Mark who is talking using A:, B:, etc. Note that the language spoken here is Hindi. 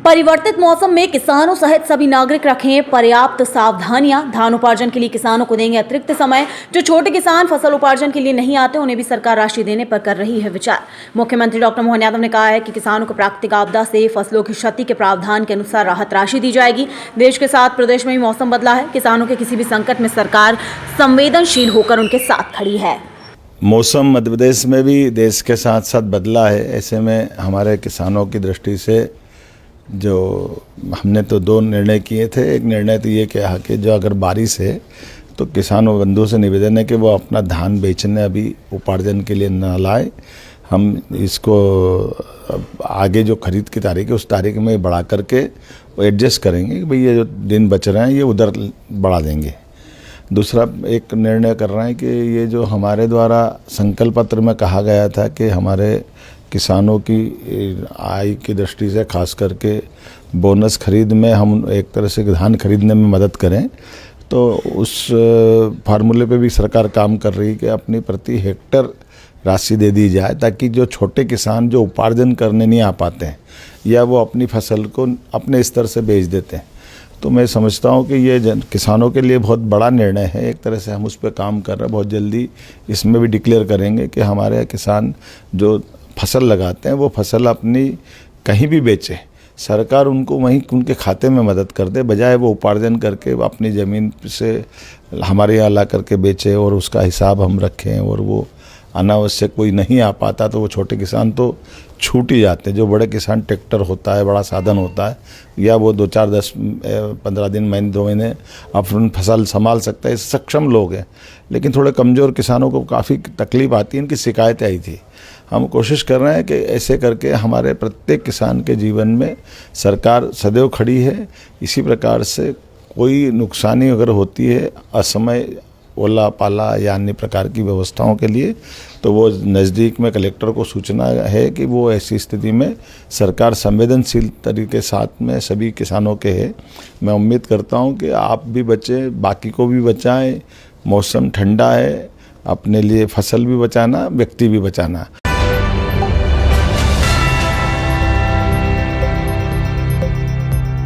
A: परिवर्तित मौसम में किसानों सहित सभी नागरिक रखें पर्याप्त सावधानियां। धान उपार्जन के लिए किसानों को देंगे अतिरिक्त समय। जो छोटे किसान फसल उपार्जन के लिए नहीं आते उन्हें भी सरकार राशि देने पर कर रही है विचार। मुख्यमंत्री डॉक्टर मोहन यादव ने कहा है कि किसानों को प्राकृतिक आपदा से फसलों की क्षति के प्रावधान के अनुसार राहत राशि दी जाएगी। देश के साथ प्रदेश में भी मौसम बदला है। किसानों के किसी भी संकट में सरकार संवेदनशील होकर उनके साथ खड़ी है।
B: मौसम मध्य प्रदेश में भी देश के साथ साथ बदला है। ऐसे में हमारे किसानों की दृष्टि से जो हमने तो दो निर्णय किए थे। एक निर्णय तो ये कहा कि जो अगर बारिश है तो किसानों बंधुओं से निवेदन है कि वो अपना धान बेचने अभी उपार्जन के लिए न लाए। हम इसको आगे जो खरीद की तारीख है उस तारीख में बढ़ा करके वो एडजस्ट करेंगे कि भाई ये जो दिन बच रहे हैं ये उधर बढ़ा देंगे। दूसरा एक निर्णय कर रहे हैं कि ये जो हमारे द्वारा संकल्प पत्र में कहा गया था कि हमारे किसानों की आय की दृष्टि से खास करके बोनस खरीद में हम एक तरह से धान खरीदने में मदद करें, तो उस फार्मूले पे भी सरकार काम कर रही है कि अपनी प्रति हेक्टर राशि दे दी जाए, ताकि जो छोटे किसान जो उपार्जन करने नहीं आ पाते हैं या वो अपनी फसल को अपने स्तर से बेच देते हैं, तो मैं समझता हूँ कि ये किसानों के लिए बहुत बड़ा निर्णय है। एक तरह से हम उस पर काम कर रहे हैं। बहुत जल्दी इसमें भी डिक्लेयर करेंगे कि हमारे किसान जो फसल लगाते हैं वो फसल अपनी कहीं भी बेचे, सरकार उनको वहीं उनके खाते में मदद कर दे, बजाय वो उपार्जन करके अपनी ज़मीन से हमारे यहाँ ला करके बेचे और उसका हिसाब हम रखें। और वो अनावश्यक कोई नहीं आ पाता तो वो छोटे किसान तो छूट ही जाते हैं। जो बड़े किसान ट्रैक्टर होता है, बड़ा साधन होता है, या वो 2-4 10-15 दिन महीने 2 महीने अपन फसल संभाल सकता है, सक्षम लोग हैं। लेकिन थोड़े कमज़ोर किसानों को काफ़ी तकलीफ आती है। इनकी शिकायतें आई थी। हम कोशिश कर रहे हैं कि ऐसे करके हमारे प्रत्येक किसान के जीवन में सरकार सदैव खड़ी है। इसी प्रकार से कोई नुकसानी अगर होती है असमय ओला पाला या अन्य प्रकार की व्यवस्थाओं के लिए, तो वो नज़दीक में कलेक्टर को सूचना है कि वो ऐसी स्थिति में सरकार संवेदनशील तरीके साथ में सभी किसानों के है। मैं उम्मीद करता हूँ कि आप भी बचें, बाकी को भी बचाएं। मौसम ठंडा है, अपने लिए फसल भी बचाना, व्यक्ति भी बचाना।